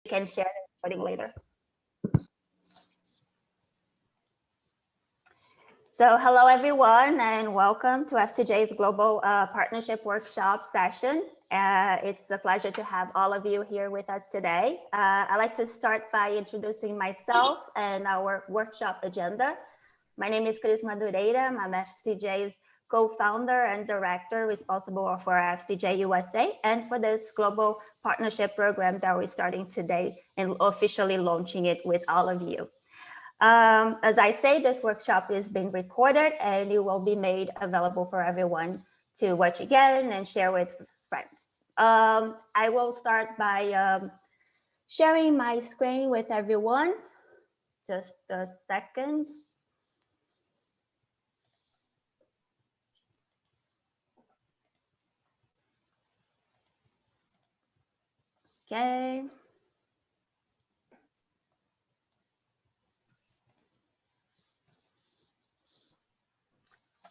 can share the recording later. So hello, everyone, and welcome to FCJ's Global Partnership Workshop session. It's a pleasure to have all of you here with us today. I'd like to start by introducing myself and our workshop agenda. My name is Cris Madureira. I'm FCJ's co-founder and director responsible for FCJ USA and for this global partnership program that we're starting today and officially launching it with all of you. As I say, this workshop is being recorded and it will be made available for everyone to watch again and share with friends. I will start by sharing my screen with everyone. Just a second. Okay.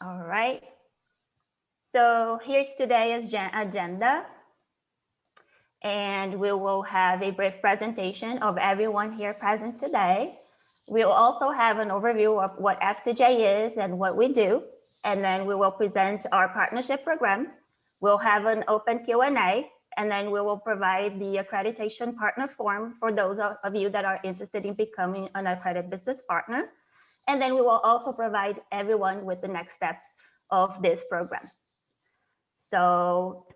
All right. So here's today's agenda. And we will have a brief presentation of everyone here present today. We'll also have an overview of what FCJ is and what we do. And then we will present our partnership program. We'll have an open Q&A, and then we will provide the accreditation partner form for those of you that are interested in becoming an accredited business partner. And then we will also provide everyone with the next steps of this program. So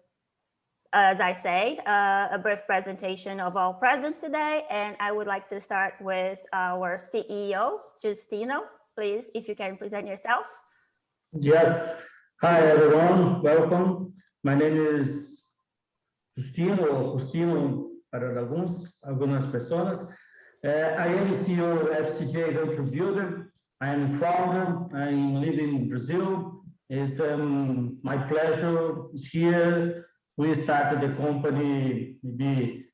as I say, a brief presentation of all present today, and I would like to start with our CEO, Justino. Please, if you can present yourself. Yes. Hi, everyone. Welcome. My name is Justino para algumas pessoas. I am CEO of FCJ Venture Builder. I am founder. I live in Brazil. It's my pleasure here. We started the company maybe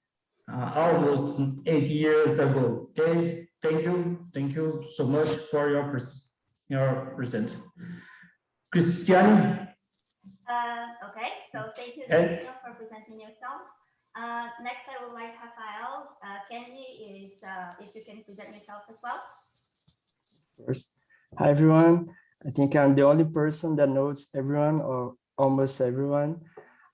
almost 8 years ago. Okay, thank you so much for your presence. Cristiane. Okay, so thank you for presenting yourself. Next, I would like Rafael Kenji if you can present yourself as well. First, hi everyone. I think I'm the only person that knows everyone or almost everyone.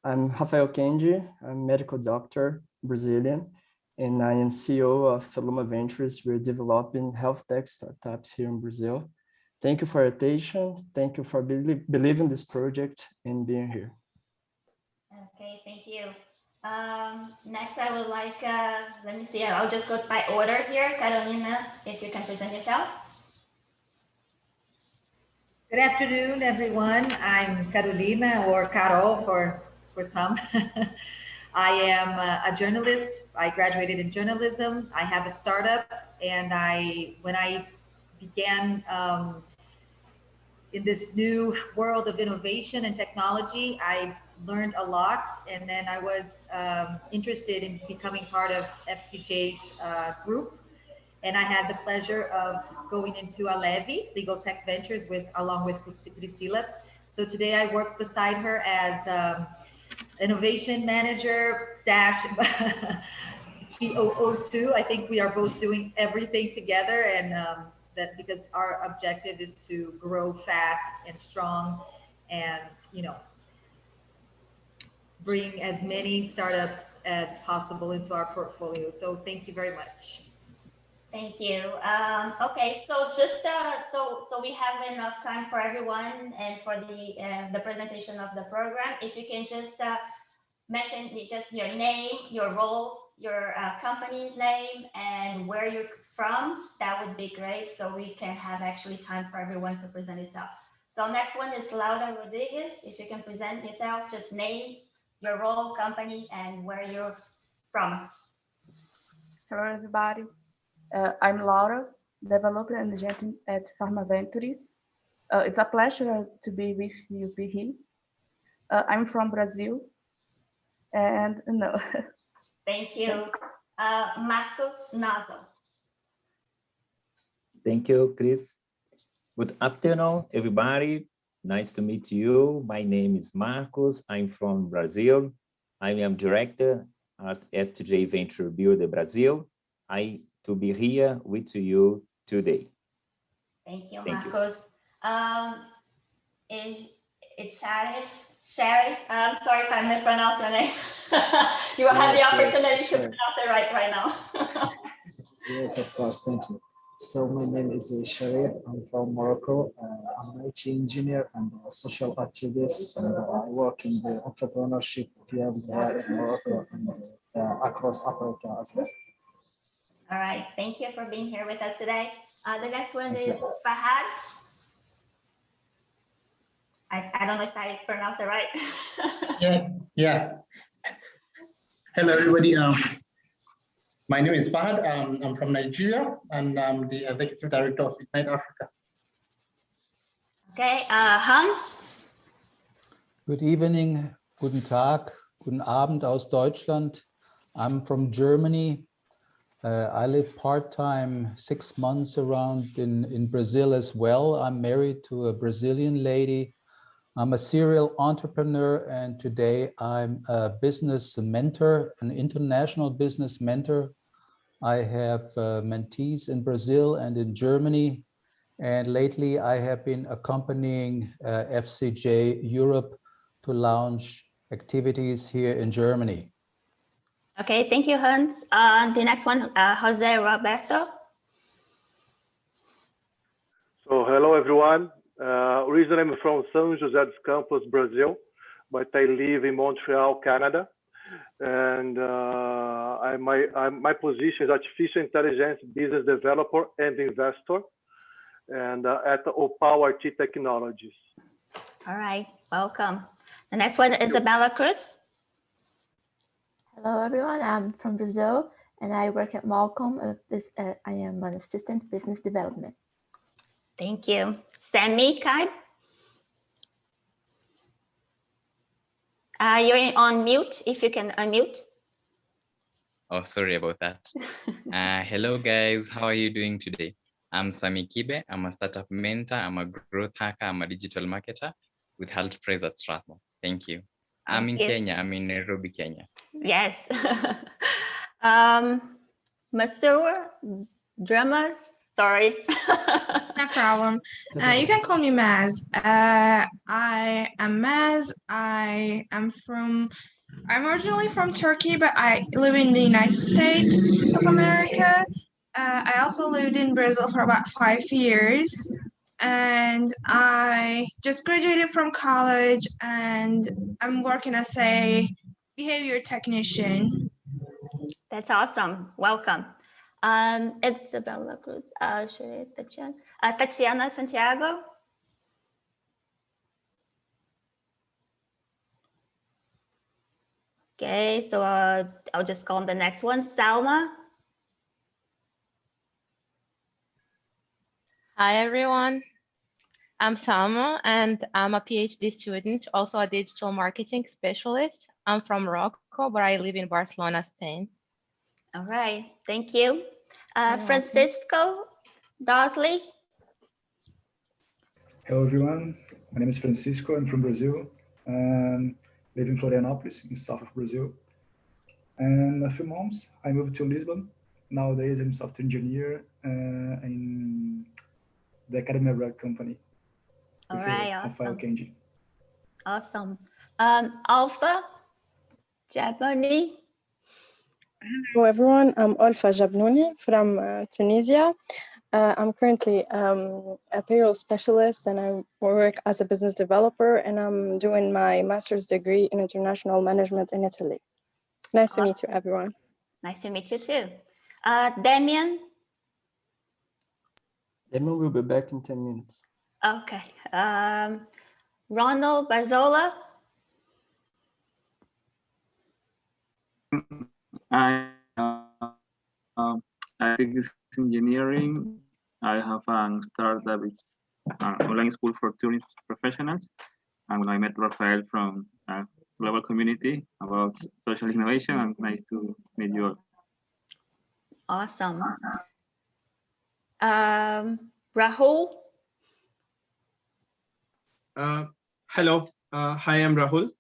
I'm Rafael Kenji. I'm a medical doctor, Brazilian, and I am CEO of Feluma Ventures. We're developing health tech startups here in Brazil. Thank you for your attention. Thank you for believing this project and being here. Okay, thank you. Next, I would like, let me see, I'll just go by order here. Carolina, if you can present yourself. Good afternoon, everyone. I'm Carolina, or Carol for some. I am a journalist. I graduated in journalism. I have a startup, and when I began in this new world of innovation and technology, I learned a lot, and then I was interested in becoming part of FCJ's group. And I had the pleasure of going into Alevi, Legal Tech Ventures, along with Priscilla. So today I work beside her as innovation manager dash COO too. I think we are both doing everything together, and that because our objective is to grow fast and strong, and bring as many startups as possible into our portfolio. So thank you very much. Thank you. Okay, so just so we have enough time for everyone and for the presentation of the program. If you can just mention just your name, your role, your company's name, and where you're from, that would be great. So we can have actually time for everyone to present itself. So next one is Laura Rodriguez. If you can present yourself, just name, your role, company, and where you're from. Hello, everybody. I'm Laura, developer and agent at Pharma Ventures. It's a pleasure to be with you here. I'm from Brazil, and no. Thank you. Marcos Nazo. Thank you, Chris. Good afternoon, everybody. Nice to meet you. My name is Marcos. I'm from Brazil. I am director at FCJ Venture Builder Brazil. To be here with you today. Thank you, Thank you. Marcos. It's Sharif. I'm sorry if I mispronounced your name. You will have the opportunity to pronounce it right now. Yes, of course. Thank you. So my name is Sharif. I'm from Morocco. I'm an IT engineer and a social activist. I work in the entrepreneurship field in Morocco and across Africa as well. All right. Thank you for being here with us today. The next one Thank you. is Fahad. I don't know if I pronounced it right. Yeah. Hello, everybody. My name is Fahad. I'm from Nigeria, and I'm the executive director of Ignite Africa. Okay, Hans. Good evening, guten Tag, guten Abend aus Deutschland. I'm from Germany. I live part-time 6 months around in Brazil as well. I'm married to a Brazilian lady. I'm a serial entrepreneur, and today I'm a business mentor, an international business mentor. I have mentees in Brazil and in Germany. And lately I have been accompanying FCJ Europe to launch activities here in Germany. Okay, thank you, Hans. The next one, Jose Roberto. So hello, everyone. Originally I'm from São José dos Campos, Brazil, but I live in Montreal, Canada. And my position is artificial intelligence business developer and investor, and at Opal IT Technologies. All right, welcome. The next one is Isabella Cruz. Hello, everyone. I'm from Brazil, and I work at Malcolm. I am an assistant business development. Thank you. Sammy Kai. You're on mute, if you can unmute. Oh, sorry about that. Hello, guys. How are you doing today? I'm Sami Kibe. I'm a startup mentor. I'm a growth hacker. I'm a digital marketer with Health Praise at Strathmore. Thank you. I'm in Kenya. I'm in Nairobi, Kenya. Yes. Masur Dramas. Sorry. No problem. You can call me Maz. I am Maz. I'm originally from Turkey, but I live in the United States of America. I also lived in Brazil for about 5 years, and I just graduated from college, and I'm working as a behavior technician. That's awesome. Welcome. Isabella Cruz, Tatiana Santiago. Okay, so I'll just call on the next one, Salma. Hi, everyone. I'm Salma, and I'm a PhD student, also a digital marketing specialist. I'm from Morocco, but I live in Barcelona, Spain. All right, thank you. Francisco Dosley. Hello, everyone. My name is Francisco. I'm from Brazil and live in Florianópolis, in south of Brazil. And a few months, I moved to Lisbon. Nowadays, I'm a software engineer in the Academia Rug company. All right, awesome. Kenji. Awesome. Alpha Jabani. Hello, everyone. I'm Alpha Jabnouni from Tunisia. I'm currently a payroll specialist, and I work as a business developer, and I'm doing my master's degree in international management in Italy. Nice to meet you, everyone. Nice to meet you too. Damian. Damian will be back in 10 minutes. Okay. Ronald Barzola. I think it's engineering. I have a startup, online school for tourism professionals. And when I met Rafael from global community about social innovation, and nice to meet you all. Awesome. Rahul. Hello. Hi, I'm Rahul.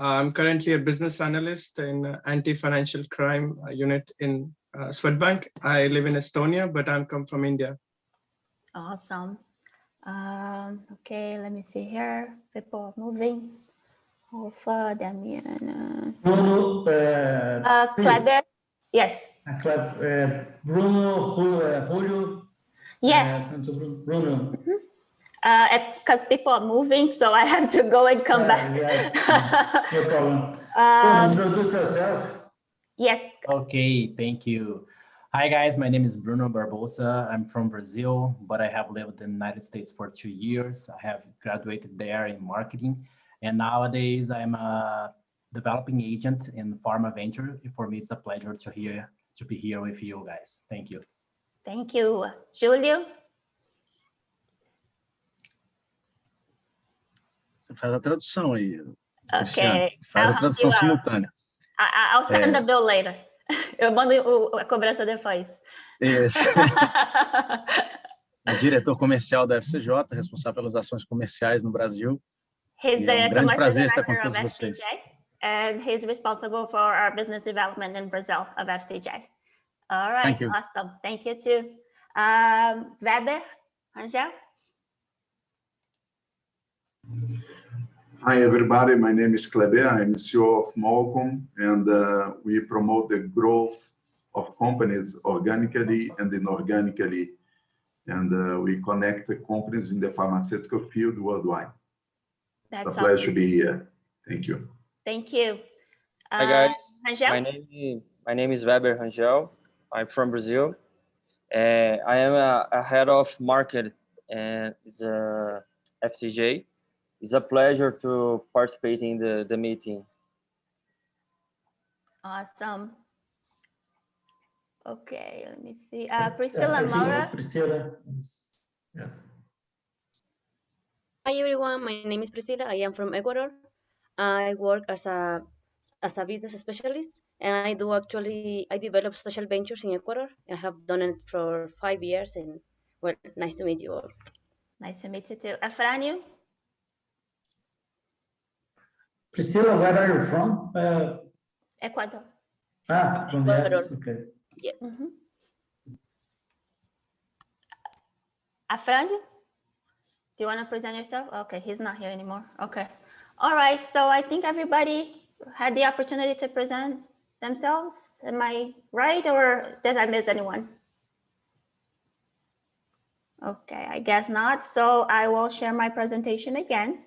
I'm currently a business analyst in anti-financial crime unit in Swedbank. I live in Estonia, but I'm come from India. Awesome. Okay, let me see here. People are moving. Alpha, Damian. Bruno, Kleber. Yes. Bruno, Julio. Yeah. Bruno. Because people are moving, so I have to go and come back. Yes, no problem. Introduce yourself. Yes. Okay, thank you. Hi guys, my name is Bruno Barbosa. I'm from Brazil, but I have lived in the United States for 2 years. I have graduated there in marketing, and nowadays I'm a developing agent in pharma venture. For me, it's a pleasure to be here with you guys. Thank you. Thank you. Julio? Você faz a tradução aí, Okay. faz a tradução simultânea. I'll send the bill later. Eu mando a cobrança depois. Isso. É diretor comercial da FCJ, responsável pelas ações comerciais no Brasil. He's E é the grande prazer estar commercial com director todos of vocês. FCJ, and he's responsible for our business development in Brazil of FCJ. All right, Thank you. awesome. Thank you too. Weber, Angel? Hi, everybody. My name is Kleber. I'm CEO of Malcolm, and we promote the growth of companies organically and inorganically. And we connect the companies in the pharmaceutical field worldwide. That's It's a pleasure to be here. Thank you. Thank you. Hi, guys. Angel? My name is Weber Rangel. I'm from Brazil. I am a head of market and it's a FCJ. It's a pleasure to participate in the meeting. Awesome. Okay, let me see. Priscilla Maura? Priscilla. Yes. Hi everyone, my name is Priscilla. I am from Ecuador. I work as a business specialist, and I develop social ventures in Ecuador. I have done it for 5 years, and well, nice to meet you all. Nice to meet you too. Afrânio? Priscilla, where are you from? Ecuador. From Ecuador. yes, okay. Yes. Afrânio? Do you want to present yourself? Okay, he's not here anymore. Okay. All right, so I think everybody had the opportunity to present themselves. Am I right, or did I miss anyone? Okay, I guess not. So I will share my presentation again.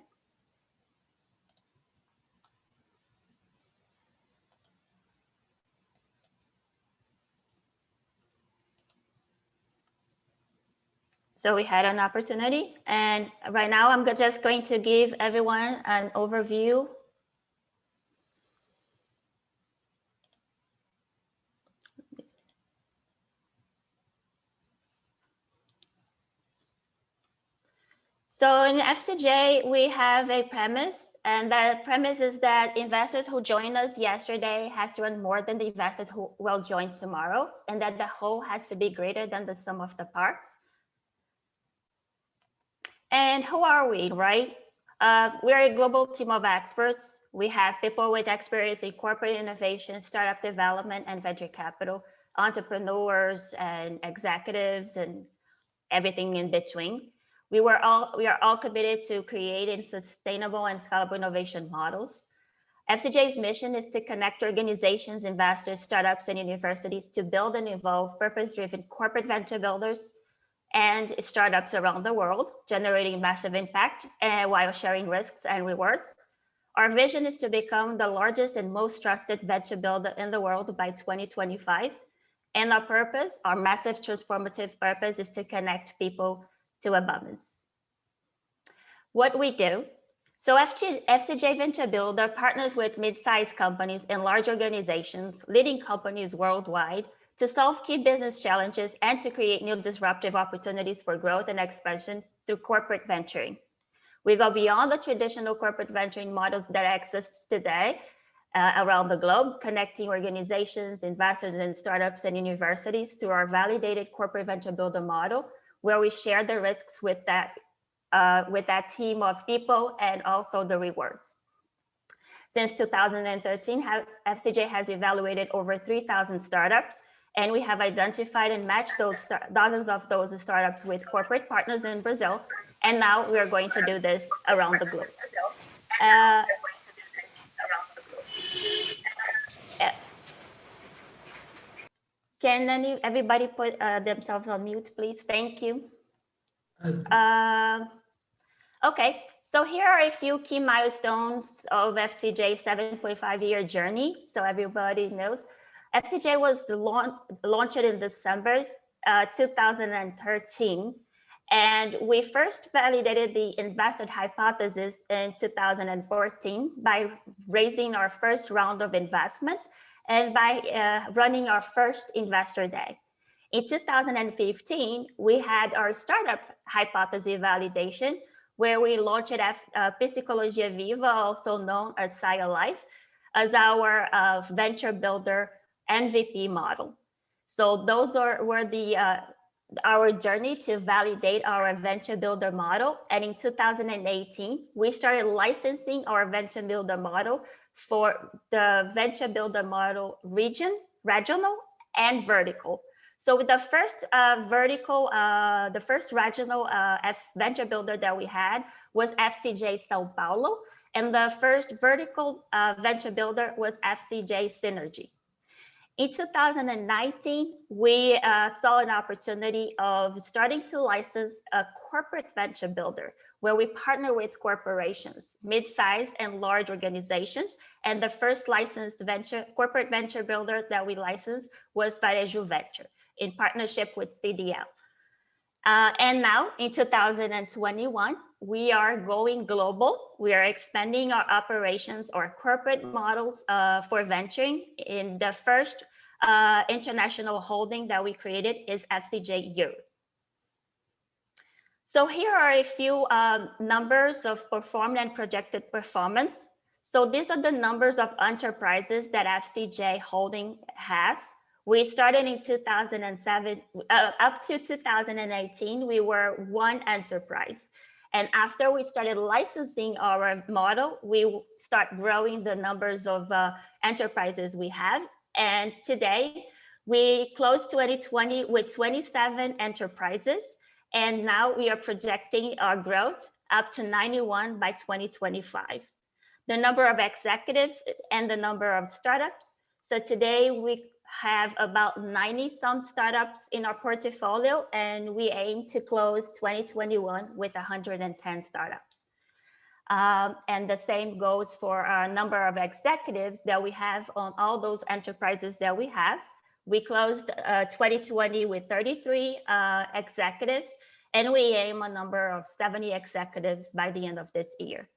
So we had an opportunity, and right now I'm just going to give everyone an overview. So in FCJ, we have a premise, and that premise is that investors who joined us yesterday has to earn more than the investors who will join tomorrow, and that the whole has to be greater than the sum of the parts. And who are we, right? We're a global team of experts. We have people with experience in corporate innovation, startup development, and venture capital, entrepreneurs and executives, and everything in between. We are all committed to creating sustainable and scalable innovation models. FCJ's mission is to connect organizations, investors, startups, and universities to build and evolve purpose-driven corporate venture builders and startups around the world, generating massive impact while sharing risks and rewards. Our vision is to become the largest and most trusted venture builder in the world by 2025. And our purpose, our massive transformative purpose, is to connect people to abundance. What we do. So FCJ Venture Builder partners with mid-sized companies and large organizations, leading companies worldwide, to solve key business challenges and to create new disruptive opportunities for growth and expansion through corporate venturing. We go beyond the traditional corporate venturing models that exist today around the globe, connecting organizations, investors, and startups and universities through our validated corporate venture builder model, where we share the risks with that team of people and also the rewards. Since 2013, FCJ has evaluated over 3,000 startups, and we have identified and matched dozens of those startups with corporate partners in Brazil. And now we are going to do this around the globe. Can everybody put themselves on mute, please? Thank you. Okay, so here are a few key milestones of FCJ's 7.5-year journey. So everybody knows, FCJ was launched in December 2013. And we first validated the invested hypothesis in 2014 by raising our first round of investments and by running our first investor day. In 2015, we had our startup hypothesis validation, where we launched Psicologia Viva, also known as Saia Life, as our venture builder MVP model. So those were our journey to validate our venture builder model. And in 2018, we started licensing our venture builder model for the venture builder model regional and vertical. So with the first the first regional venture builder that we had was FCJ São Paulo, and the first vertical venture builder was FCJ Synergy. In 2019, we saw an opportunity of starting to license a corporate venture builder, where we partner with corporations, mid-sized and large organizations. And the first licensed corporate venture builder that we licensed was Varejo Venture, in partnership with CDL. And now in 2021, we are going global. We are expanding our operations or corporate models for venturing. In the first international holding that we created is FCJ Europe. So here are a few numbers of performed and projected performance. So these are the numbers of enterprises that FCJ Holding has. We started in 2007, up to 2018, we were one enterprise. And after we started licensing our model, we start growing the numbers of enterprises we have. And today, we closed 2020 with 27 enterprises. And now we are projecting our growth up to 91 by 2025. The number of executives and the number of startups. So today we have about 90 some startups in our portfolio, and we aim to close 2021 with 110 startups. And the same goes for our number of executives that we have on all those enterprises that we have. We closed 2020 with 33 executives, and we aim a number of 70 executives by the end of this year.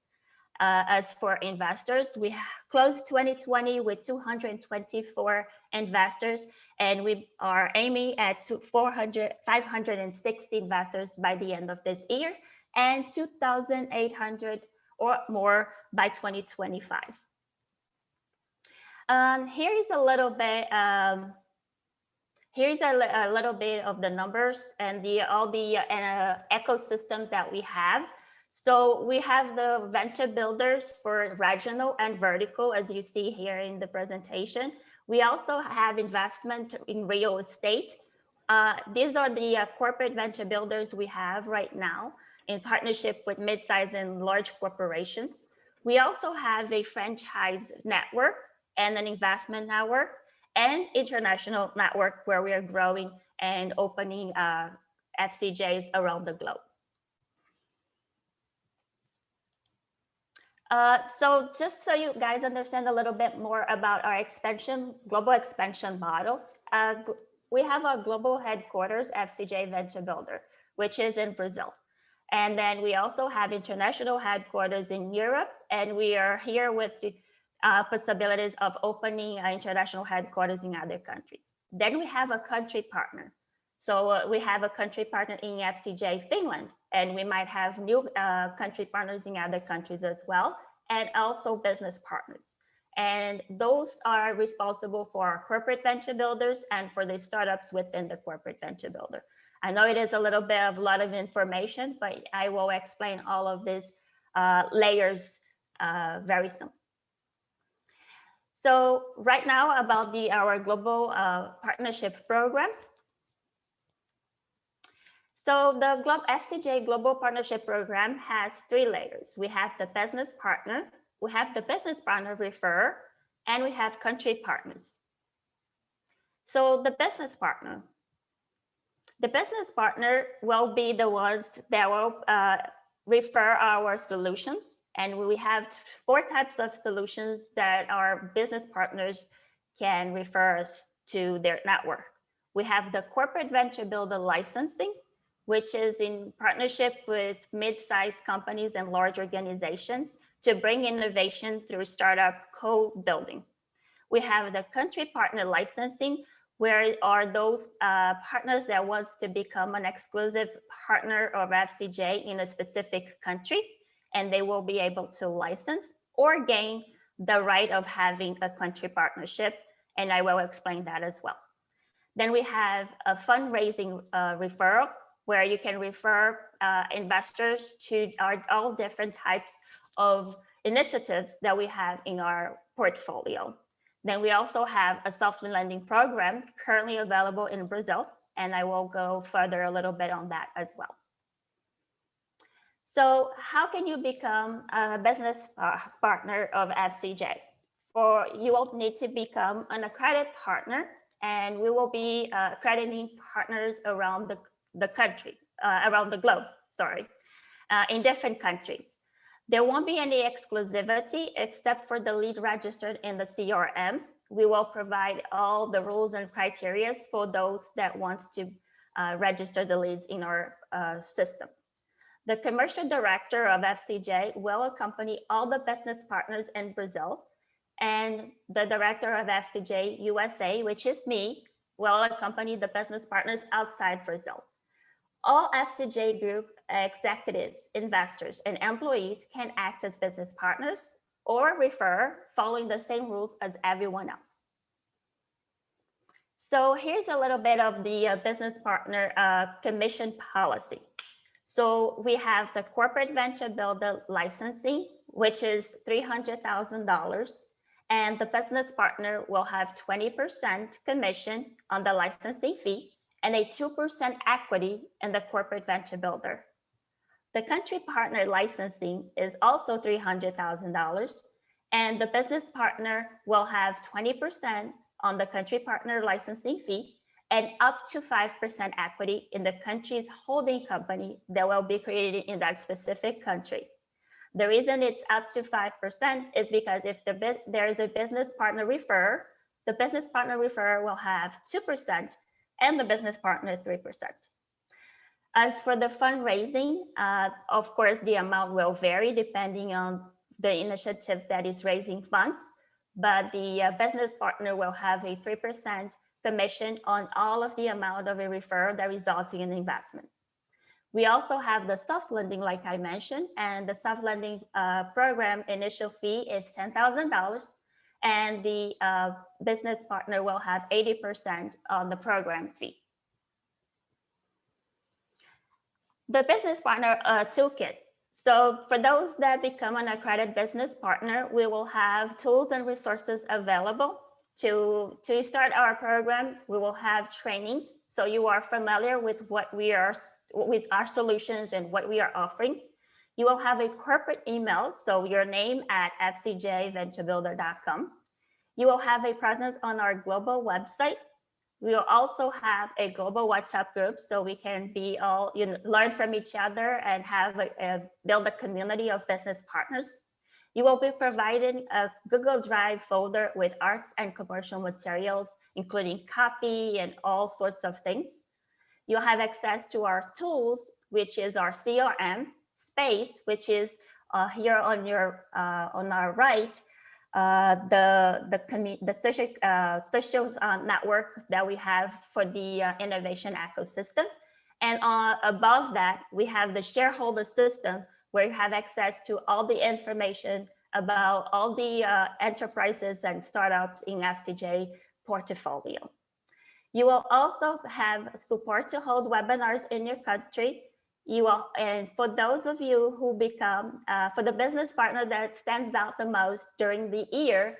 As for investors, we closed 2020 with 224 investors, and we are aiming at 560 investors by the end of this year, and 2,800 or more by 2025. Here is a little bit. Here's a little bit of the numbers and all the ecosystem that we have. So we have the venture builders for regional and vertical, as you see here in the presentation. We also have investment in real estate. These are the corporate venture builders we have right now in partnership with mid-sized and large corporations. We also have a franchise network and an investment network and international network where we are growing and opening FCJs around the globe. So just so you guys understand a little bit more about our global expansion model, we have our global headquarters, FCJ Venture Builder, which is in Brazil. And then we also have international headquarters in Europe, and we are here with the possibilities of opening international headquarters in other countries. Then we have a country partner. So we have a country partner in FCJ Finland, and we might have new country partners in other countries as well, and also business partners. And those are responsible for our corporate venture builders and for the startups within the corporate venture builder. I know it is a little bit of a lot of information, but I will explain all of these layers very soon. So right now about our global partnership program. So the FCJ Global Partnership Program has 3 layers. We have the business partner, we have the business partner referrer, and we have country partners. So the business partner will be the ones that will refer our solutions. And we have 4 types of solutions that our business partners can refer us to their network. We have the corporate venture builder licensing, which is in partnership with mid-sized companies and large organizations to bring innovation through startup co-building. We have the country partner licensing, where are those partners that want to become an exclusive partner of FCJ in a specific country, and they will be able to license or gain the right of having a country partnership, and I will explain that as well. Then we have a fundraising referral, where you can refer investors to all different types of initiatives that we have in our portfolio. Then we also have a soft lending program currently available in Brazil, and I will go further a little bit on that as well. So how can you become a business partner of FCJ? Or you will need to become an accredited partner, and we will be accrediting partners around the country, around the globe, sorry, in different countries. There won't be any exclusivity except for the lead registered in the CRM. We will provide all the rules and criteria for those that want to register the leads in our system. The commercial director of FCJ will accompany all the business partners in Brazil, and the director of FCJ USA, which is me, will accompany the business partners outside Brazil. All FCJ Group executives, investors, and employees can act as business partners or refer, following the same rules as everyone else. So here's a little bit of the business partner commission policy. So we have the corporate venture builder licensing, which is $300,000, and the business partner will have 20% commission on the licensing fee and a 2% equity in the corporate venture builder. The country partner licensing is also $300,000, and the business partner will have 20% on the country partner licensing fee and up to 5% equity in the country's holding company that will be created in that specific country. The reason it's up to 5% is because if there is a business partner referrer, the business partner referrer will have 2% and the business partner 3%. As for the fundraising, of course, the amount will vary depending on the initiative that is raising funds, but the business partner will have a 3% commission on all of the amount of a referral that results in an investment. We also have the soft lending, like I mentioned, and the soft lending program initial fee is $10,000, and the business partner will have 80% on the program fee. The business partner toolkit. So for those that become an accredited business partner, we will have tools and resources available. To start our program, we will have trainings, so you are familiar with with our solutions and what we are offering. You will have a corporate email, so your name at fcjventurebuilder.com. You will have a presence on our global website. We will also have a global WhatsApp group, so we can be all, learn from each other and have build a community of business partners. You will be provided a Google Drive folder with arts and commercial materials, including copy and all sorts of things. You'll have access to our tools, which is our CRM, Space, which is here on our right, the social network that we have for the innovation ecosystem. And above that, we have the shareholder system, where you have access to all the information about all the enterprises and startups in FCJ portfolio. You will also have support to hold webinars in your country. And for those of you who become, for the business partner that stands out the most during the year,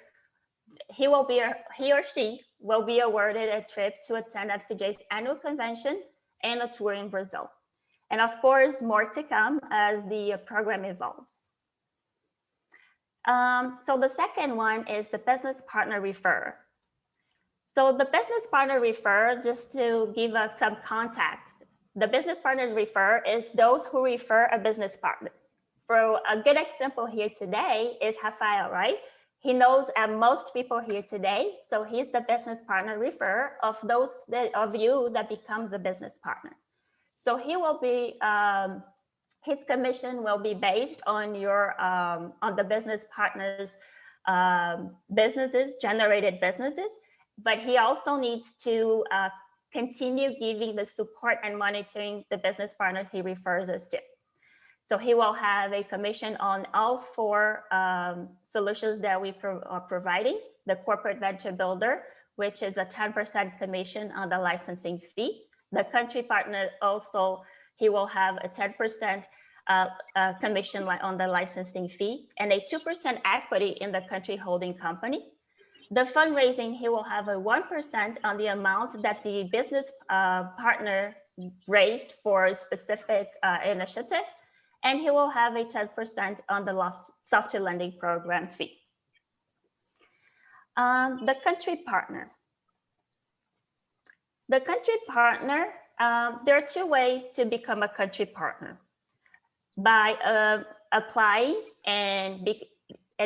he or she will be awarded a trip to attend FCJ's annual convention and a tour in Brazil. And of course, more to come as the program evolves. So the second one is the business partner referrer. So the business partner referrer, just to give us some context, the business partner referrer is those who refer a business partner. For a good example here today is Rafael, right? He knows most people here today, so he's the business partner referrer of those of you that becomes a business partner. So he will be, his commission will be based on your on the business partners generated businesses, but he also needs to continue giving the support and monitoring the business partners he refers us to. So he will have a commission on all 4 solutions that we are providing: the corporate venture builder, which is a 10% commission on the licensing fee. The country partner also, he will have a 10% commission on the licensing fee and a 2% equity in the country holding company. The fundraising, he will have a 1% on the amount that the business partner raised for a specific initiative, and he will have a 10% on the software lending program fee. The country partner. The country partner, there are 2 ways to become a country partner: by applying and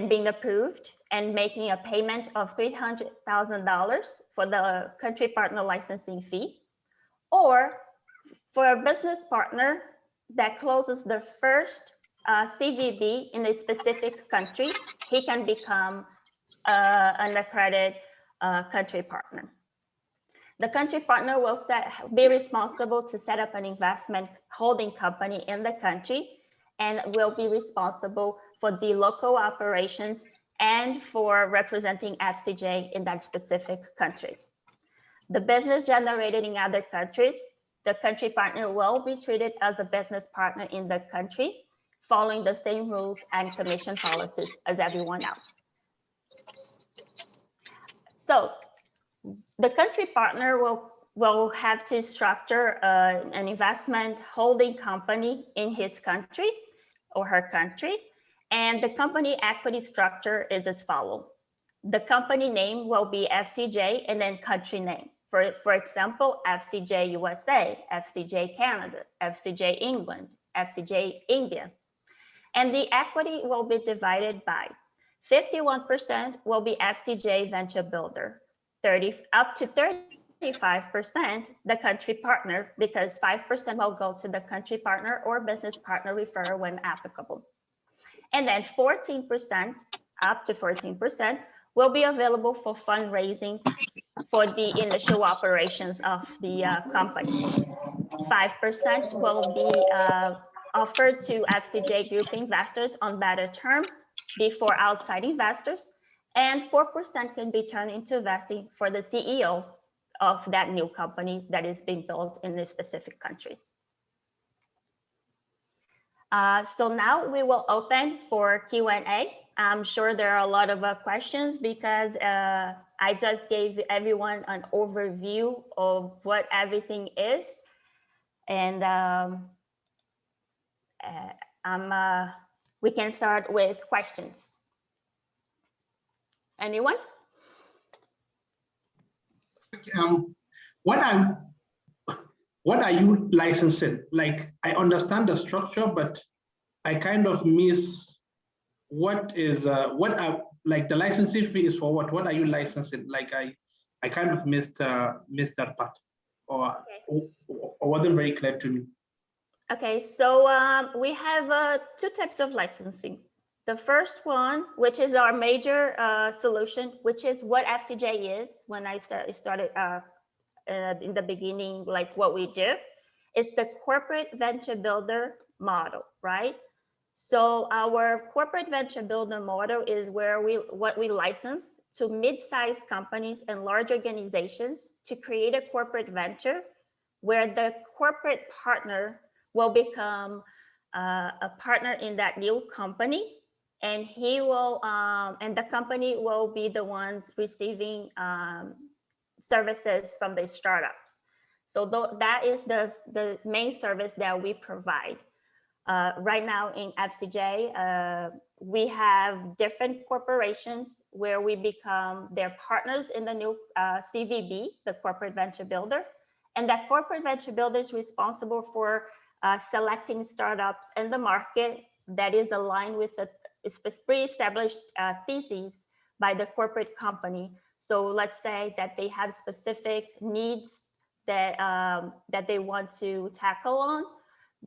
being approved and making a payment of $300,000 for the country partner licensing fee, or for a business partner that closes the first CVB in a specific country, he can become an accredited country partner. The country partner will be responsible to set up an investment holding company in the country and will be responsible for the local operations and for representing FCJ in that specific country. The business generated in other countries, the country partner will be treated as a business partner in the country, following the same rules and commission policies as everyone else. So the country partner will have to structure an investment holding company in his country or her country. And the company equity structure is as follows. The company name will be FCJ and then country name. For example, FCJ USA, FCJ Canada, FCJ England, FCJ India. And the equity will be divided by 51% will be FCJ Venture Builder, up to 35% the country partner, because 5% will go to the country partner or business partner referrer when applicable. And then 14%, up to 14%, will be available for fundraising for the initial operations of the company. 5% will be offered to FCJ Group investors on better terms before outside investors, and 4% can be turned into investing for the CEO of that new company that is being built in a specific country. So now we will open for Q&A. I'm sure there are a lot of questions because I just gave everyone an overview of what everything is. And we can start with questions. Anyone? What are you licensing? Like, I understand the structure, but I kind of miss what is like the licensing fee is for what? What are you licensing? Like, I kind of missed that part, or wasn't very clear to me. Okay, so we have 2 types of licensing. The first one, which is our major solution, which is what FCJ is when I started in the beginning, like what we do, is the corporate venture builder model, right? So our corporate venture builder model is where what we license to mid-sized companies and large organizations to create a corporate venture where the corporate partner will become a partner in that new company. and he will, and the company will be the ones receiving services from the startups. So that is the main service that we provide. Right now in FCJ, we have different corporations where we become their partners in the new CVB, the Corporate Venture Builder. And that Corporate Venture Builder is responsible for selecting startups in the market that is aligned with the pre-established theses by the corporate company. So let's say that they have specific needs that, that they want to tackle on,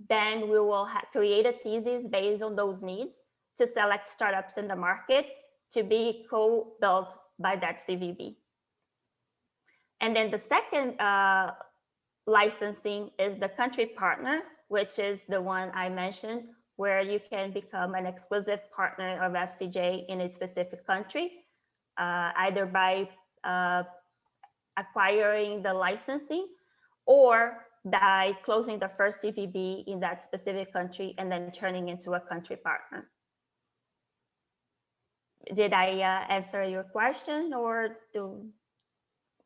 then we will create a thesis based on those needs to select startups in the market to be co-built by that CVB. And then the second licensing is the country partner, which is the one I mentioned, where you can become an exclusive partner of FCJ in a specific country, either by acquiring the licensing or by closing the first CVB in that specific country and then turning into a country partner. Did I answer your question, or do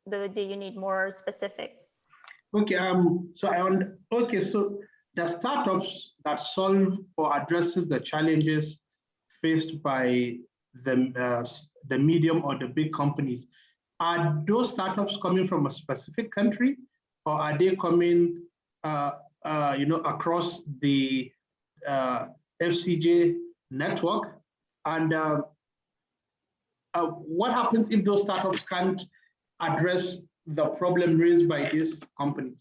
you need more specifics? Okay, so the startups that solve or addresses the challenges faced by the medium or the big companies, are those startups coming from a specific country, or are they coming across the FCJ network? And what happens if those startups can't address the problem raised by these companies?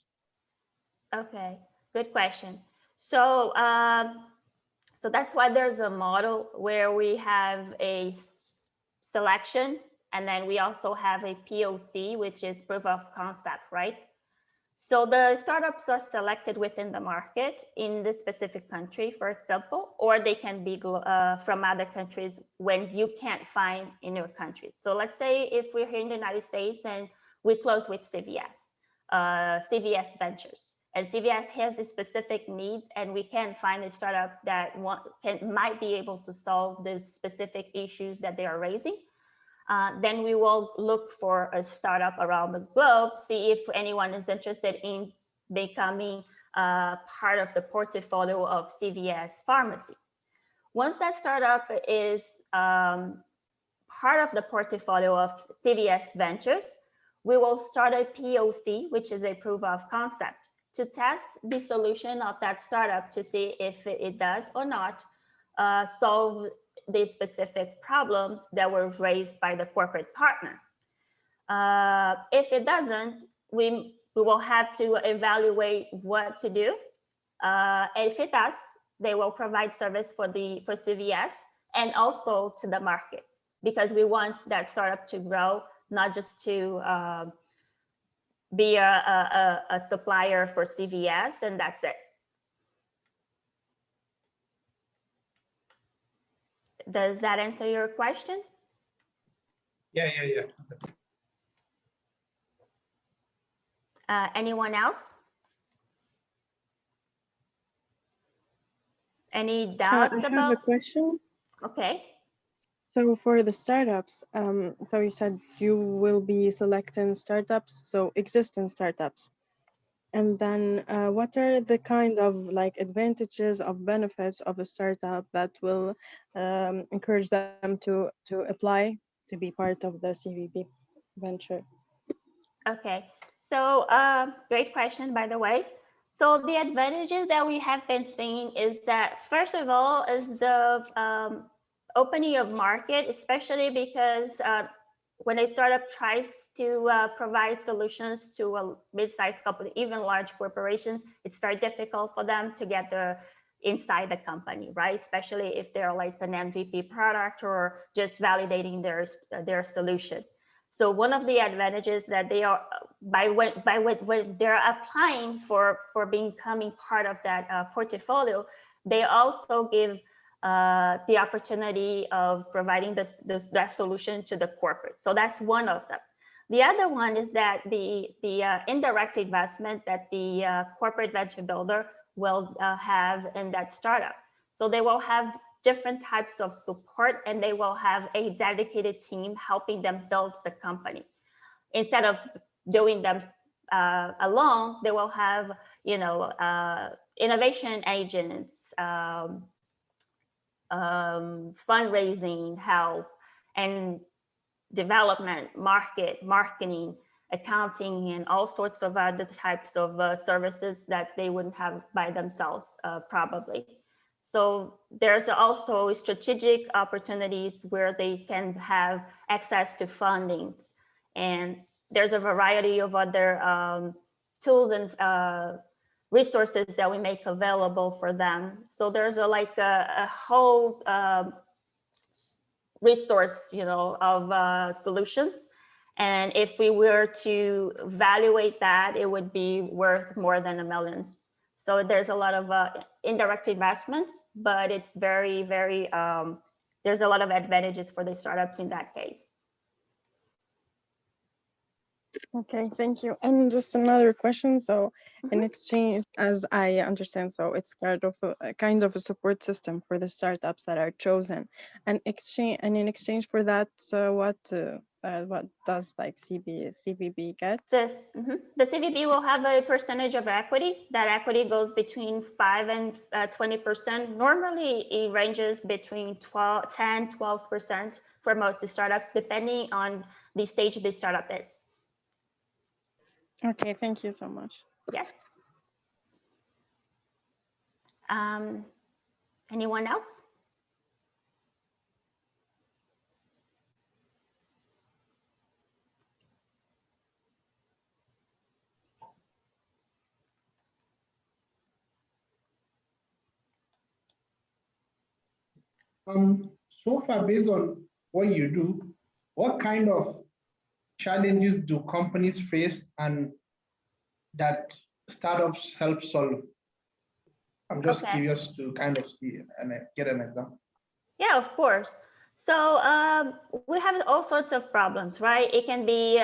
Okay, good question. So, so that's why there's a model where we have a selection, and then we also have a POC, which is proof of concept, right? So the startups are selected within the market in this specific country, for example, or they can be from other countries when you can't find in your country. So let's say if we're here in the United States and we close with CVS, CVS Ventures, and CVS has the specific needs, and we can find a startup that might be able to solve those specific issues that they are raising. Then we will look for a startup around the globe, see if anyone is interested in becoming part of the portfolio of CVS Pharmacy. Once that startup is part of the portfolio of CVS Ventures, we will start a POC, which is a proof of concept, to test the solution of that startup to see if it does or not solve the specific problems that were raised by the corporate partner. If it doesn't, we will have to evaluate what to do. If it does, they will provide service for CVS and also to the market, because we want that startup to grow, not just to be a supplier for CVS and that's it. Does that answer your question? Yeah. Anyone else? Any doubts about? I have a question. Okay. So for the startups, so you said you will be selecting startups, so existing startups. And then what are the kind of like advantages of benefits of a startup that will encourage them to apply to be part of the CVB venture? Okay, so great question, by the way. So the advantages that we have been seeing is that, first of all, is the opening of market, especially because when a startup tries to provide solutions to a mid-sized company, even large corporations, it's very difficult for them to get inside the company, right? Especially if they're like an MVP product or just validating their solution. So one of the advantages that they are, when they're applying for becoming part of that portfolio, they also give the opportunity of providing that solution to the corporate. So that's one of them. The other one is that the indirect investment that the corporate venture builder will have in that startup. So they will have different types of support, and they will have a dedicated team helping them build the company. Instead of doing them alone, they will have, you know, innovation agents, fundraising help, and development, marketing, accounting, and all sorts of other types of services that they wouldn't have by themselves, probably. So there's also strategic opportunities where they can have access to fundings. And there's a variety of other tools and resources that we make available for them. So there's a whole resource, you know, of solutions. And if we were to evaluate that, it would be worth more than $1 million. So there's a lot of indirect investments, but it's very, very, there's a lot of advantages for the startups in that case. Okay, thank you. And just another question. So in exchange, as I understand, so it's kind of a support system for the startups that are chosen. And in exchange for that, what does like CVB get? The CVB will have a percentage of equity. That equity goes between 5 and 20%. Normally, it ranges between 10-12% for most startups, depending on the stage the startup is. Okay, thank you so much. Yes. Anyone else? So far, based on what you do, what kind of challenges do companies face and that startups help solve? I'm just curious to kind of see and get an example. Yeah, of course. So we have all sorts of problems, right? It can be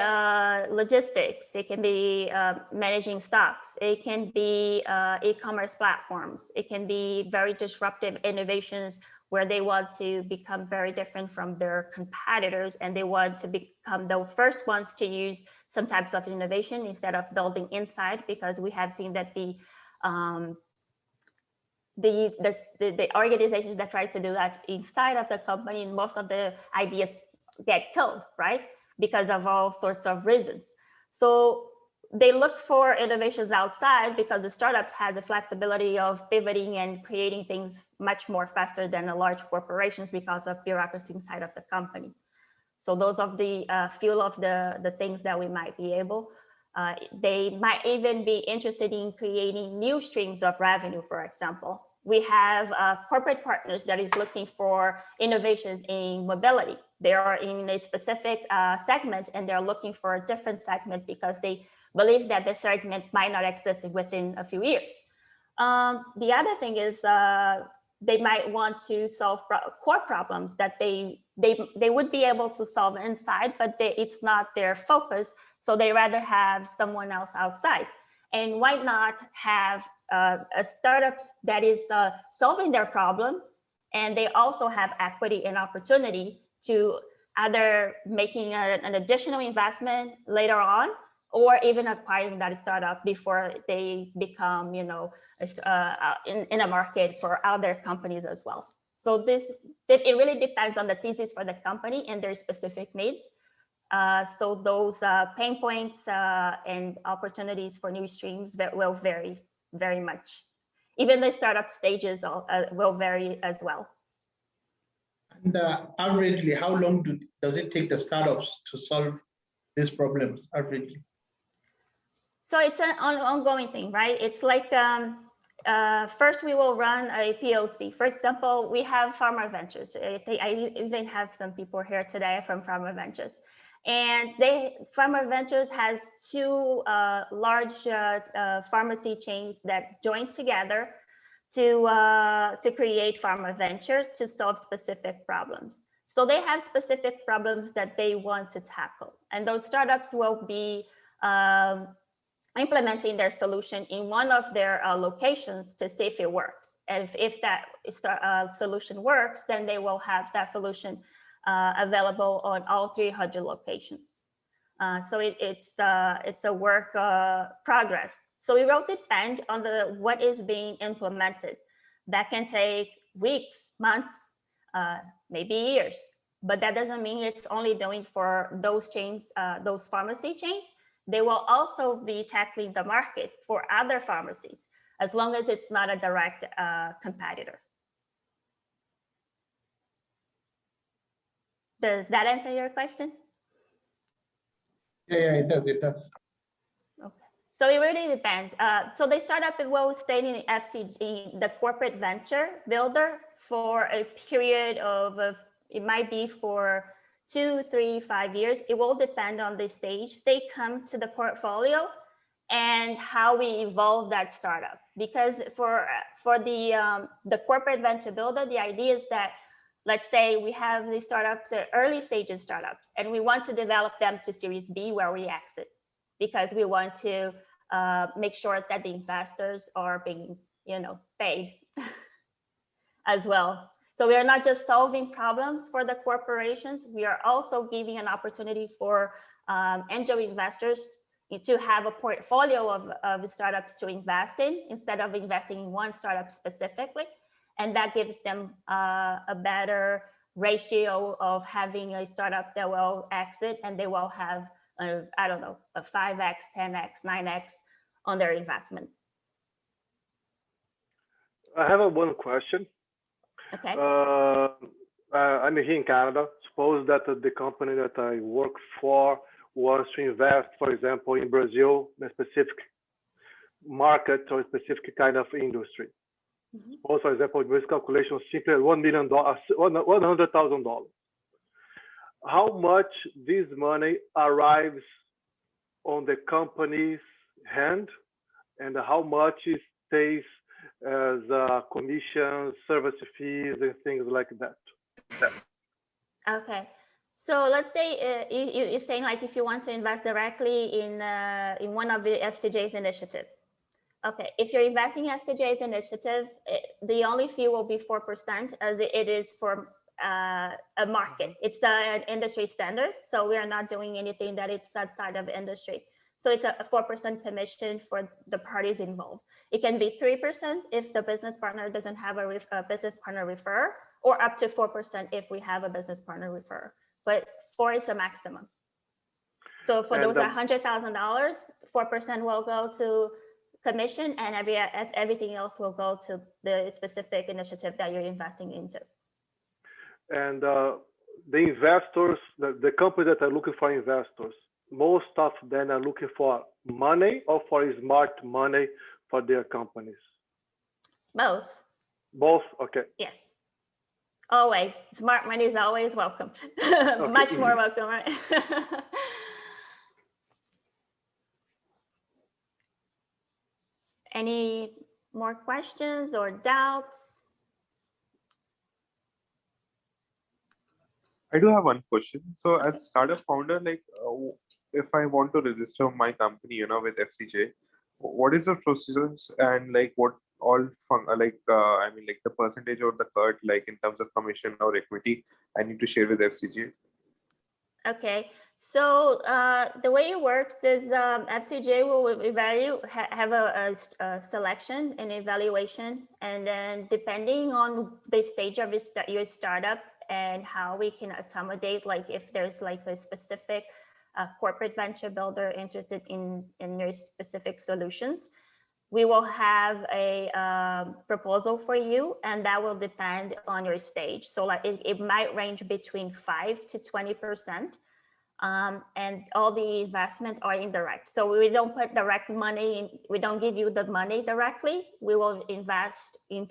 logistics. It can be managing stocks. It can be e-commerce platforms. It can be very disruptive innovations where they want to become very different from their competitors, and they want to become the first ones to use some types of innovation instead of building inside, because we have seen that the organizations that try to do that inside of the company, most of the ideas get killed, right? Because of all sorts of reasons. So they look for innovations outside because the startups has a flexibility of pivoting and creating things much more faster than the large corporations because of bureaucracy inside of the company. So those are the few of the things that we might be able. They might even be interested in creating new streams of revenue, for example. We have corporate partners that is looking for innovations in mobility. They are in a specific segment and they're looking for a different segment because they believe that the segment might not exist within a few years. The other thing is they might want to solve core problems that they would be able to solve inside, but it's not their focus. So they rather have someone else outside. And why not have a startup that is solving their problem, and they also have equity and opportunity to either making an additional investment later on, or even acquiring that startup before they become, you know, in a market for other companies as well. So it really depends on the thesis for the company and their specific needs. So those pain points and opportunities for new streams that will vary very much. Even the startup stages will vary as well. And averagely, how long does it take the startups to solve these problems averagely? So it's an ongoing thing, right? It's like first we will run a POC. For example, we have Pharma Ventures. I even have some people here today from Pharma Ventures. And Pharma Ventures has two large pharmacy chains that join together to create Pharma Venture to solve specific problems. So they have specific problems that they want to tackle. And those startups will be implementing their solution in one of their locations to see if it works. And if that solution works, then they will have that solution available on all 300 locations. So it's a work progress. So it will depend on what is being implemented. That can take weeks, months, maybe years. But that doesn't mean it's only doing for those chains, those pharmacy chains. They will also be tackling the market for other pharmacies, as long as it's not a direct competitor. Does that answer your question? Yeah, it does. It does. Okay. So it really depends. So the startup will stay in FCJ, the corporate venture builder, for a period of it might be for 2, 3, 5 years. It will depend on the stage they come to the portfolio and how we evolve that startup. Because for the corporate venture builder, the idea is that, let's say we have these startups, early stages startups, and we want to develop them to Series B where we exit, because we want to make sure that the investors are being, paid as well. So we are not just solving problems for the corporations, we are also giving an opportunity for angel investors to have a portfolio of startups to invest in, instead of investing in one startup specifically. And that gives them a better ratio of having a startup that will exit, and they will have, I don't know, a 5x, 10x, 9x on their investment. I have one question. Okay. I'm here in Canada. Suppose that the company that I work for wants to invest, for example, in Brazil, in a specific market or a specific kind of industry. Suppose, for example, in this calculation, simply $1 million, $100,000. How much this money arrives on the company's hand, and how much it stays as commissions, service fees, and things like that? Okay, so let's say you're saying, like, if you want to invest directly in one of the FCJ's initiative. Okay, if you're investing in FCJ's initiative, the only fee will be 4%, as it is for a market. It's an industry standard, so we are not doing anything that it's outside of industry. So it's a 4% commission for the parties involved. It can be 3% if the business partner doesn't have a business partner referrer, or up to 4% if we have a business partner referrer. But 4 is the maximum. So for those $100,000, 4% will go to commission, and everything else will go to the specific initiative that you're investing into. And the investors, the companies that are looking for investors, most of them are looking for money or for smart money for their companies? Both. Both, okay. Yes. Always. Smart money is always welcome. Okay. Much more welcome, right? Any more questions or doubts? I do have one question. So as a startup founder, like if I want to register my company, with FCJ, what is the procedures, and like what all the percentage or the cut, like in terms of commission or equity, I need to share with FCJ? Okay, so the way it works is FCJ will have a selection and evaluation, and then depending on the stage of your startup and how we can accommodate, like if there's like a specific corporate venture builder interested in your specific solutions, we will have a proposal for you, and that will depend on your stage. So like it might range between 5 to 20%. And all the investments are indirect. So we don't put direct money in, we don't give you the money directly. We will invest in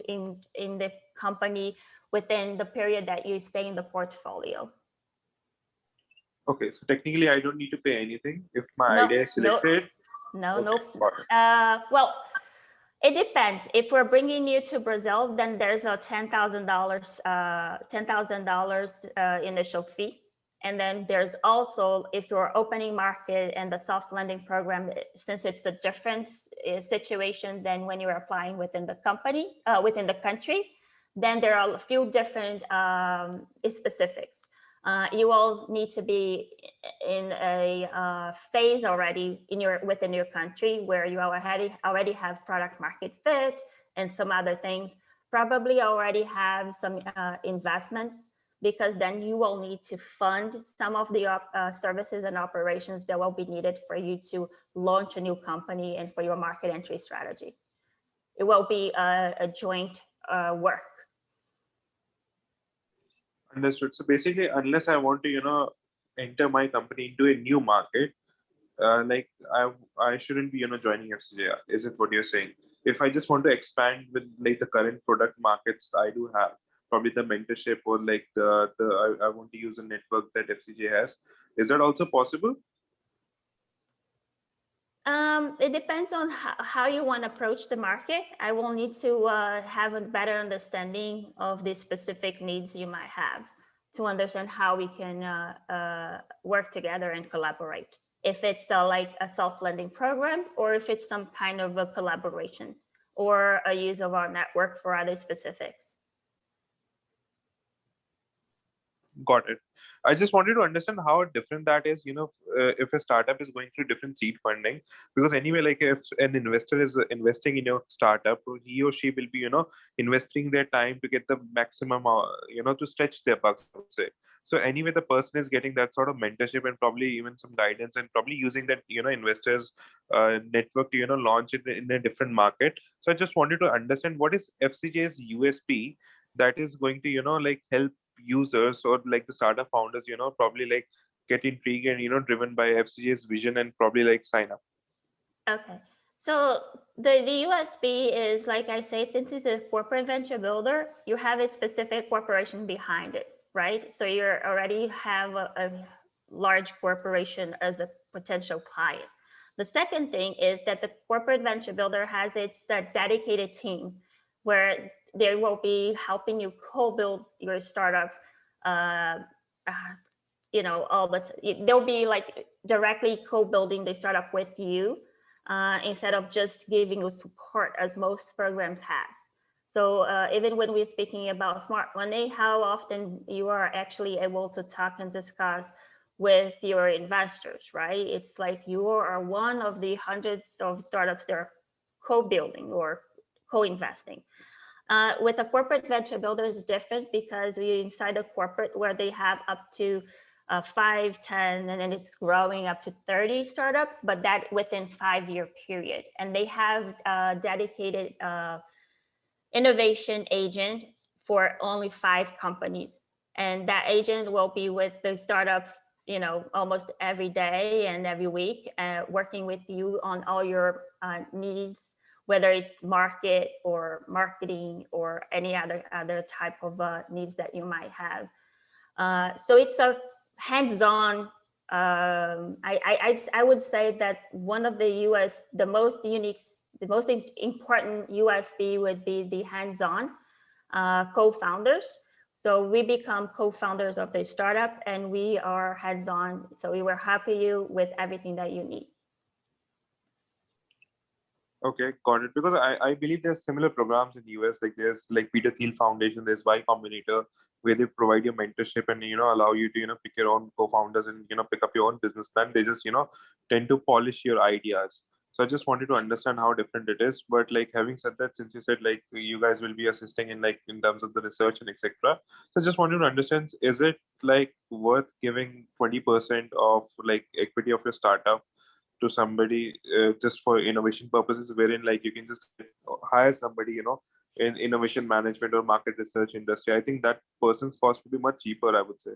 the company within the period that you stay in the portfolio. Okay, so technically I don't need to pay anything if my idea is selected? Nope. Well, it depends. If we're bringing you to Brazil, then there's a $10,000 initial fee. And then there's also, if you're opening market and the soft lending program, since it's a different situation than when you're applying within the company, within the country, then there are a few different specifics. You all need to be in a phase already within your country where you already have product market fit and some other things. Probably already have some investments, because then you will need to fund some of the services and operations that will be needed for you to launch a new company and for your market entry strategy. It will be a joint work. Understood. So basically, unless I want to, enter my company into a new market, like I shouldn't be, joining FCJ. Is it what you're saying? If I just want to expand with like the current product markets I do have, probably the mentorship or like I want to use a network that FCJ has. Is that also possible? It depends on how you want to approach the market. I will need to have a better understanding of the specific needs you might have to understand how we can work together and collaborate. If it's like a self-lending program, or if it's some kind of a collaboration or a use of our network for other specifics. Got it. I just wanted to understand how different that is, if a startup is going through different seed funding, because anyway, like if an investor is investing in your startup, he or she will be, investing their time to get the maximum, to stretch their bucks, I would say. So anyway, the person is getting that sort of mentorship and probably even some guidance, and probably using that, investors network to, launch it in a different market. So I just wanted to understand what is FCJ's USP that is going to, like help users or like the startup founders, probably like get intrigued and, driven by FCJ's vision and probably like sign up. Okay. So the USP is, like I say, since it's a corporate venture builder, you have a specific corporation behind it, right? So you already have a large corporation as a potential client. The second thing is that the corporate venture builder has its dedicated team where they will be helping you co-build your startup. They'll be like directly co-building the startup with you instead of just giving you support as most programs has. So even when we're speaking about smart money, how often you are actually able to talk and discuss with your investors, right? It's like you are one of the hundreds of startups that are co-building or co-investing. With a corporate venture builder is different because we're inside a corporate where they have up to 5, 10, and then it's growing up to 30 startups, but that within 5-year period. And they have a dedicated innovation agent for only 5 companies. And that agent will be with the startup, almost every day and every week, working with you on all your needs, whether it's market or marketing or any other type of needs that you might have. So it's a hands-on. I would say that one of the most important USB would be the hands-on co-founders. So we become co-founders of the startup and we are hands-on. So we will help you with everything that you need. Okay, got it. Because I believe there's similar programs in the US, like there's like Peter Thiel Foundation, there's Y Combinator, where they provide you mentorship and, allow you to, pick your own co-founders and, pick up your own business plan. They just, tend to polish your ideas. So I just wanted to understand how different it is. But like having said that, since you said like you guys will be assisting in like in terms of the research and etc. So I just wanted to understand, is it like worth giving 20% of like equity of your startup to somebody just for innovation purposes, wherein like you can just hire somebody, in innovation management or market research industry? I think that person's cost would be much cheaper, I would say.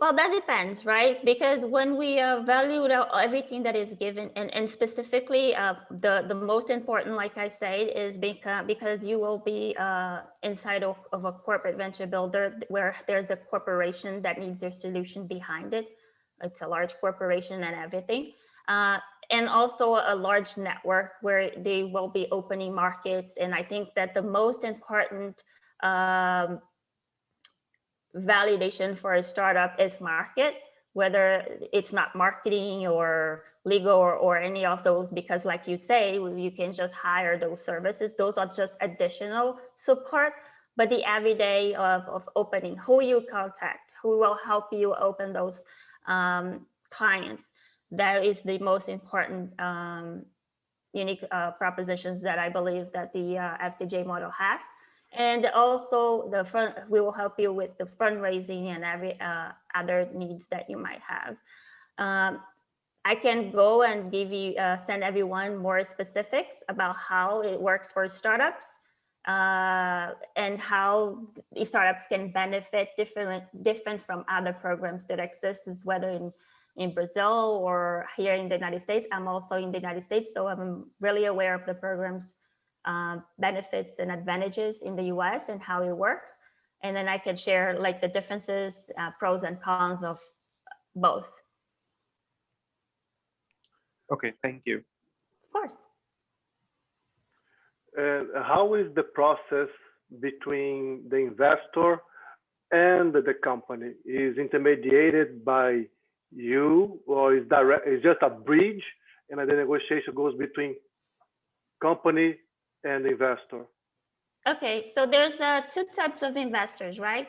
Well, that depends, right? Because when we value everything that is given, and specifically the most important, like I said, is because you will be inside of a corporate venture builder where there's a corporation that needs your solution behind it. It's a large corporation and everything. And also a large network where they will be opening markets. And I think that the most important validation for a startup is market, whether it's not marketing or legal or any of those, because like you say, you can just hire those services. Those are just additional support, but the everyday of opening, who you contact, who will help you open those clients, that is the most important unique propositions that I believe that the FCJ model has. And also we will help you with the fundraising and every other needs that you might have. I can go and give you, send everyone more specifics about how it works for startups and how the startups can benefit different from other programs that exist, whether in Brazil or here in the United States. I'm also in the United States, so I'm really aware of the program's benefits and advantages in the US and how it works. And then I can share like the differences, pros and cons of both. Okay, thank you. Of course. How is the process between the investor and the company? Is intermediated by you, or is direct? Is just a bridge, and then the negotiation goes between company and investor? Okay, so there's two types of investors, right?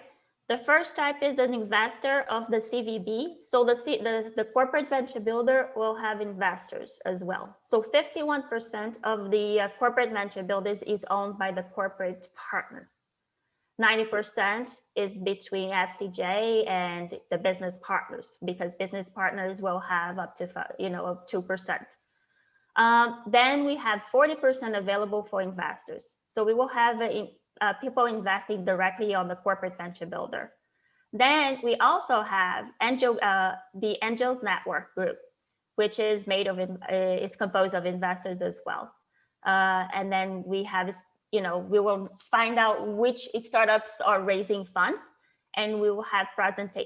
The first type is an investor of the CVB. So the corporate venture builder will have investors as well. So 51% of the corporate venture builders is owned by the corporate partner. 90% is between FCJ and the business partners, because business partners will have up to 2%. Then we have 40% available for investors. So we will have people investing directly on the corporate venture builder. Then we also have the Angels Network Group, which is is composed of investors as well. And then we have, we will find out which startups are raising funds, and we will have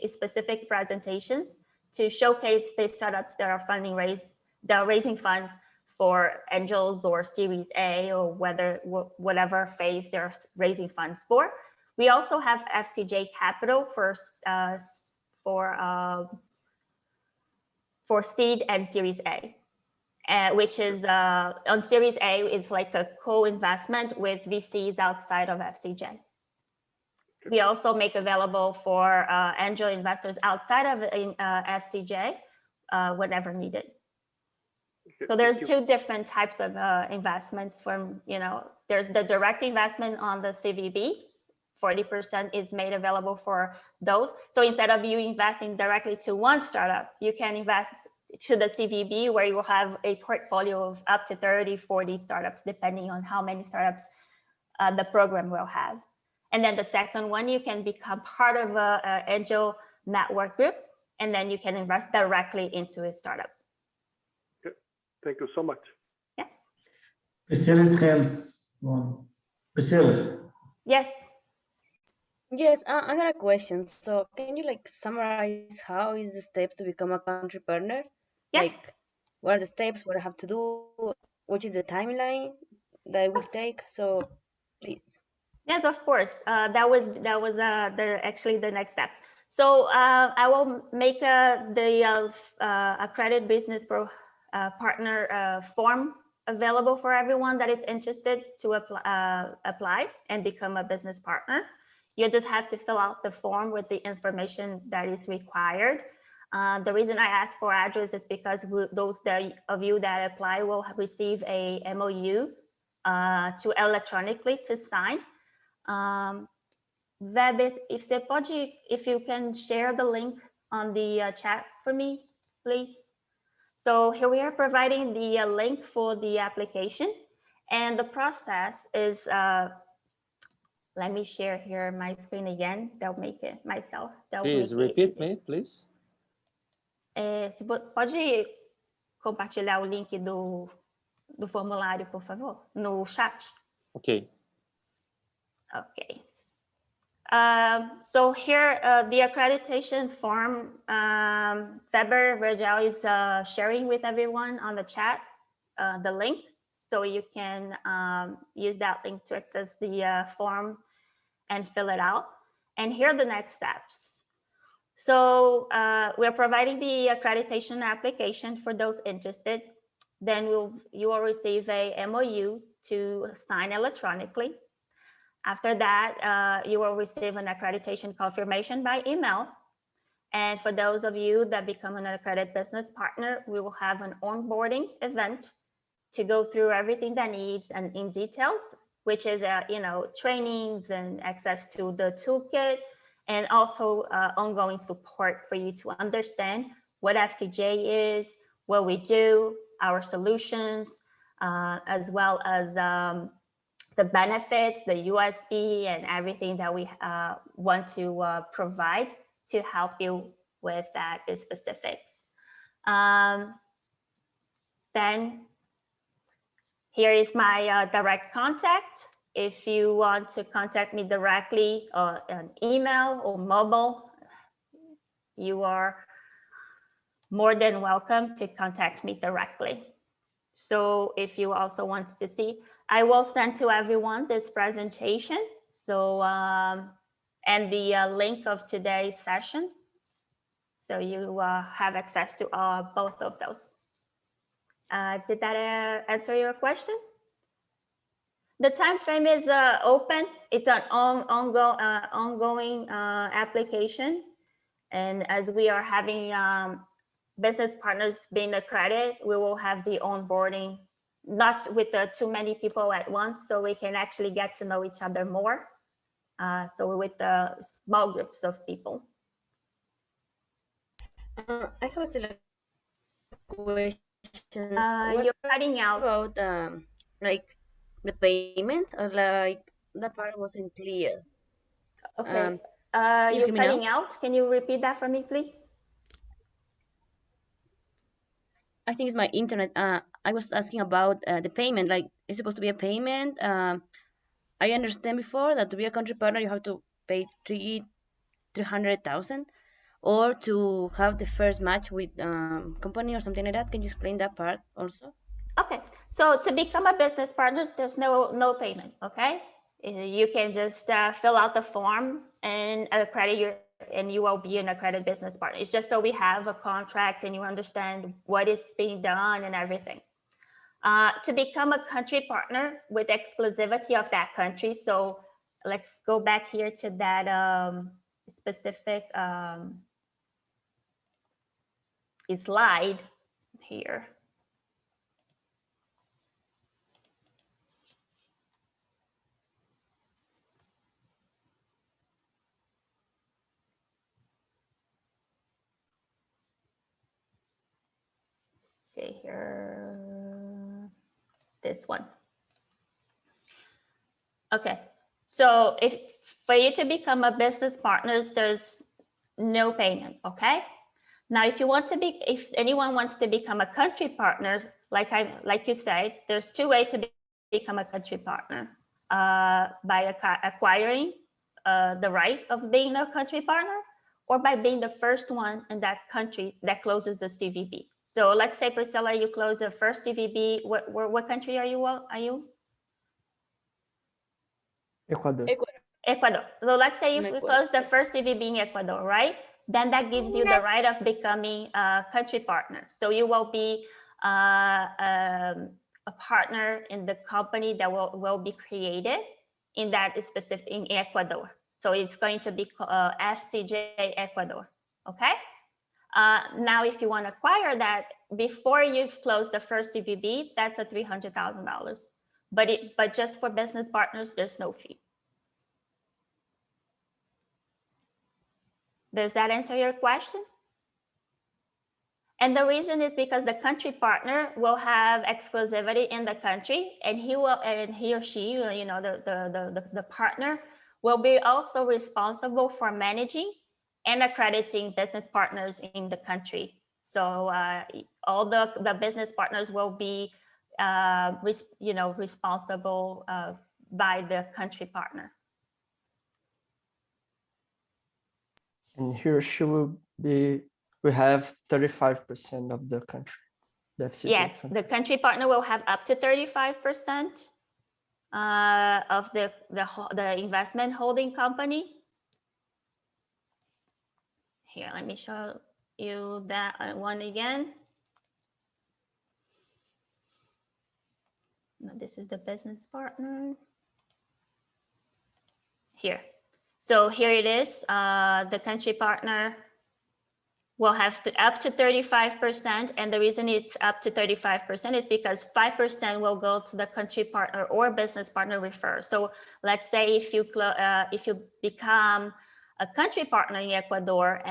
specific presentations to showcase the startups that are raising funds for angels or Series A, or whatever phase they're raising funds for. We also have FCJ Capital for seed and Series A, which is on Series A is like a co-investment with VCs outside of FCJ. We also make available for angel investors outside of FCJ whenever needed. So there's two different types of investments from, there's the direct investment on the CVB, 40% is made available for those. So instead of you investing directly to one startup, you can invest to the CVB, where you will have a portfolio of up to 30, 40 startups, depending on how many startups the program will have. And then the second one, you can become part of an angel network group, and then you can invest directly into a startup. Thank you so much. Yes. Priscilla's hands on. Priscilla. Yes. Yes, I got a question. So can you summarize how is the steps to become a country partner? Yes. Like, what are the steps, what I have to do, what is the timeline that it will take? So please. Yes, of course. That was actually the next step. So I will make the accredited business partner form available for everyone that is interested to apply and become a business partner. You just have to fill out the form with the information that is required. The reason I ask for address is because those of you that apply will receive a MOU to electronically to sign. If you can share the link on the chat for me, please. So here we are providing the link for the application, and the process is, let me share here my screen again. That'll make it myself. Please repeat me, please. Você pode compartilhar o link do formulário, por favor, no chat? Okay. Okay. So here, the accreditation form, Weber Virgil is sharing with everyone on the chat the link, so you can use that link to access the form and fill it out. And here are the next steps. So we're providing the accreditation application for those interested. Then you will receive a MOU to sign electronically. After that, you will receive an accreditation confirmation by email. And for those of you that become an accredited business partner, we will have an onboarding event to go through everything that needs and in details, which is trainings and access to the toolkit, and also ongoing support for you to understand what FCJ is, what we do, our solutions, as well as the benefits, the USB, and everything that we want to provide to help you with that specifics. Then here is my direct contact. If you want to contact me directly on email or mobile, you are more than welcome to contact me directly. So if you also want to see, I will send to everyone this presentation. So, and the link of today's session. So you have access to both of those. Did that answer your question? The time frame is open. It's an ongoing application. And as we are having business partners being accredited, we will have the onboarding, not with too many people at once, so we can actually get to know each other more. So with small groups of people. I have still a question. You're cutting out. About like the payment, or like that part wasn't clear. Okay. You You're hear me cutting now? out. Can you repeat that for me, please? I think it's my internet. I was asking about the payment. Like, it's supposed to be a payment. I understand before that to be a country partner, you have to pay 300,000, or to have the first match with company or something like that. Can you explain that part also? Okay. So to become a business partner, there's no payment. Okay. You can just fill out the form and accredit and you will be an accredited business partner. It's just so we have a contract and you understand what is being done and everything. To become a country partner with exclusivity of that country. So let's go back here to that specific slide here. Okay, here, this one. Okay, so if for you to become a business partner, there's no payment. Okay. Now, if anyone wants to become a country partner, like you said, there's two ways to become a country partner: by acquiring the right of being a country partner, or by being the first one in that country that closes the CVB. So let's say, Priscilla, you close the first CVB. What country are you? Ecuador. Ecuador. So let's say if we close the first CVB in Ecuador, right? Then that gives you the right of becoming a country partner. So you will be a partner in the company that will be created in that specific in Ecuador. So it's going to be FCJ Ecuador. Okay. Now, if you want to acquire that before you've closed the first CVB, that's a $300,000. But just for business partners, there's no fee. Does that answer your question? And the reason is because the country partner will have exclusivity in the country, and he or she, the partner, will be also responsible for managing and accrediting business partners in the country. So all the business partners will be, responsible by the country partner. And he or she will have 35% of the country. The FCJ yes, country. The country partner will have up to 35% of the investment holding company. Here, let me show you that one again. No, this is the business partner. Here. So here it is. The country partner will have up to 35%. And the reason it's up to 35% is because 5% will go to the country partner or business partner refer. So let's say if you become a country partner in Ecuador,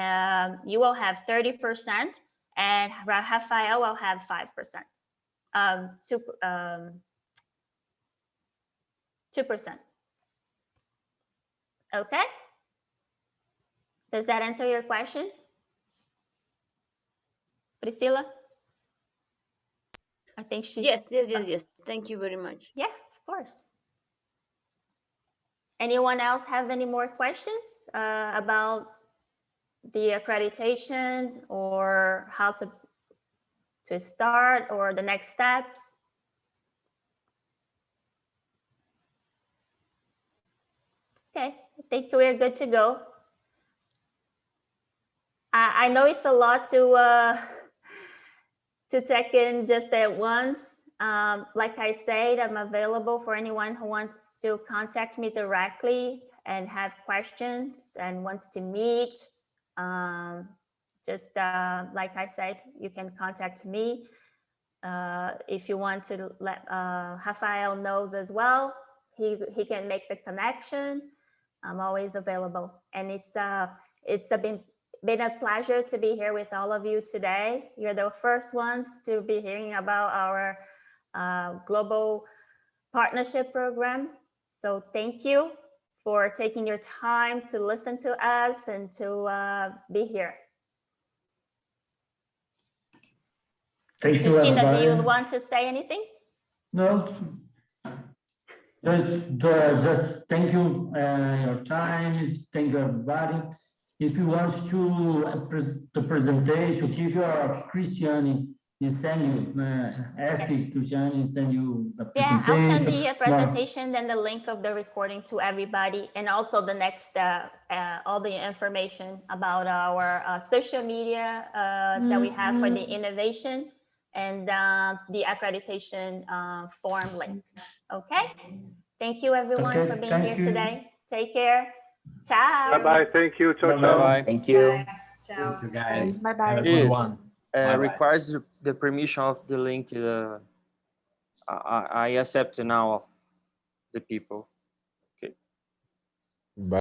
you will have 30% and Rafael will have 5%. 2%. Okay. Does that answer your question? Priscilla? I think she. Yes. Thank you very much. Yeah, of course. Anyone else have any more questions about the accreditation or how to start or the next steps? Okay, I think we're good to go. I know it's a lot to take in just at once. Like I said, I'm available for anyone who wants to contact me directly and have questions and wants to meet. Just like I said, you can contact me. If you want to let Rafael knows as well, he can make the connection. I'm always available, and it's been a pleasure to be here with all of you today. You're the first ones to be hearing about our global partnership program. So thank you for taking your time to listen to us and to be here. Thank you, Cristina, everybody. do you want to say anything? No, just thank you your time. Thank you, everybody. If you want to the presentation, give your Christiane, he send you, ask Christiane, send you the presentation. Yeah, I'll send the presentation and the link of the recording to everybody, and also the next, all the information about our social media that we have for the innovation and the accreditation form link. Okay? Thank you, everyone, for being here today. Take care. Ciao. Bye-bye. Thank you. Ciao, ciao. Bye-bye. Thank you. Ciao. Thank you, guys. Bye-bye. Have a good Yes. one. Bye-bye. Requires the permission of the link. I accept now the people.